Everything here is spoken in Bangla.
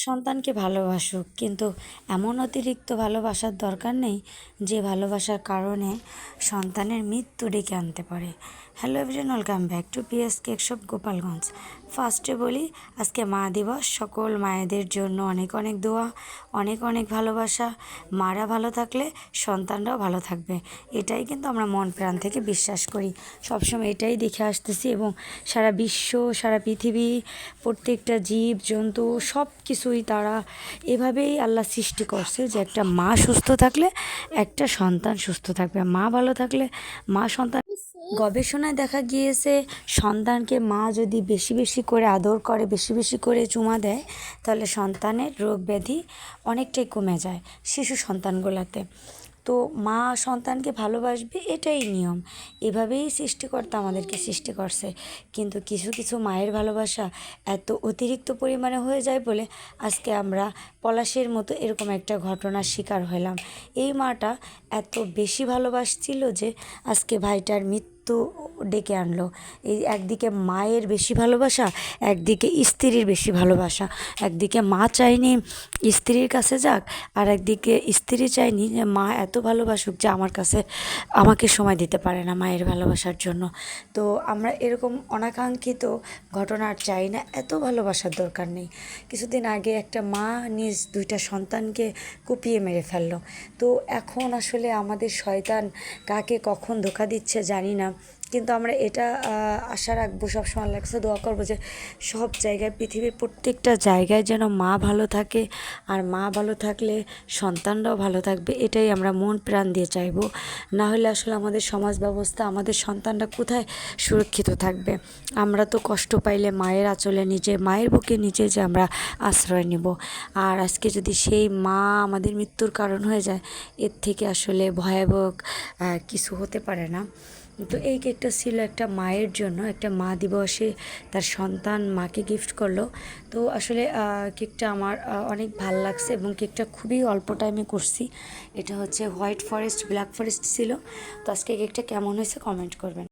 সন্তানকে ভালোবাসুক, কিন্তু এমন অতিরিক্ত ভালোবাসার দরকার নেই যে ভালোবাসার কারণে সন্তানের মৃত্যু ডেকে আনতে পারে। Hello everyone, welcome back to PS cake shop Gopalganj. ফার্স্টে বলি, আজকে মা দিবস। সকল মায়েদের জন্য অনেক অনেক দোয়া, অনেক অনেক ভালোবাসা। মারা ভালো থাকলে সন্তানরাও ভালো থাকবে, এটাই কিন্তু আমরা মন প্রাণ থেকে বিশ্বাস করি। সবসময় এটাই দেখে আসতেছি এবং সারা বিশ্ব, সারা পৃথিবী, প্রত্যেকটা জীব জন্তু সব কিছুই তারা এভাবেই আল্লাহ সৃষ্টি করছে যে একটা মা সুস্থ থাকলে একটা সন্তান সুস্থ থাকবে, মা ভালো থাকলে মা সন্তান। গবেষণায় দেখা গিয়েছে সন্তানকে মা যদি বেশি বেশি করে আদর করে, বেশি বেশি করে চুমা দেয়, তাহলে সন্তানের রোগ ব্যাধি অনেকটাই কমে যায় শিশু সন্তানগুলোতে। তো মা সন্তানকে ভালোবাসবে, এটাই নিয়ম। এভাবেই সৃষ্টিকর্তা আমাদেরকে সৃষ্টি করছে। কিন্তু কিছু কিছু মায়ের ভালোবাসা এত অতিরিক্ত পরিমাণে হয়ে যায় বলে আজকে আমরা পলাশের মতো এরকম একটা ঘটনার শিকার হলাম। এই মাটা এত বেশি ভালোবাসছিল যে আজকে ভাইটার মৃত্যু ডেকে আনলো। এই একদিকে মায়ের বেশি ভালোবাসা, একদিকে স্ত্রীর বেশি ভালোবাসা। একদিকে মা চায়নি স্ত্রীর কাছে যাক, আর একদিকে স্ত্রী চায়নি যে মা এত ভালোবাসুক যে আমাকে সময় দিতে পারে না মায়ের ভালোবাসার জন্য। তো আমরা এরকম অনাকাঙ্ক্ষিত ঘটনা আর চাই না, এত ভালোবাসার দরকার নেই। কিছুদিন আগে একটা মা নিজ দুইটা সন্তানকে কুপিয়ে মেরে ফেললো। তো এখন আসলে আমাদের শয়তান কাকে কখন ধোঁকা দিচ্ছে জানি না, কিন্তু আমরা এটা আশা রাখবো, সবসময় আল্লাহর কাছে দোয়া করবো যে সব জায়গায়, পৃথিবীর প্রত্যেকটা জায়গায় যেন মা ভালো থাকে, আর মা ভালো থাকলে সন্তানরাও ভালো থাকবে, এটাই আমরা মন প্রাণ দিয়ে চাইবো। না হলে আসলে আমাদের সমাজ ব্যবস্থা, আমাদের সন্তানরা কোথায় সুরক্ষিত থাকবে? আমরা তো কষ্ট পাইলে মায়ের আঁচলে, নিজে মায়ের বুকে নিচে যে আমরা আশ্রয় নেব। আর আজকে যদি সেই মা আমাদের মৃত্যুর কারণ হয়ে যায়, এর থেকে আসলে ভয়াবহ কিছু হতে পারে না। তো এই কেকটা ছিল একটা মায়ের জন্য, একটা মা দিবসে তার সন্তান মাকে গিফট করলো। তো আসলে কেকটা আমার অনেক ভাল লাগছে এবং কেকটা খুবই অল্প টাইমে করছি। এটা হচ্ছে হোয়াইট ফরেস্ট ব্ল্যাক ফরেস্ট ছিল। তো আজকে কেকটা কেমন হয়েছে কমেন্ট করবেন।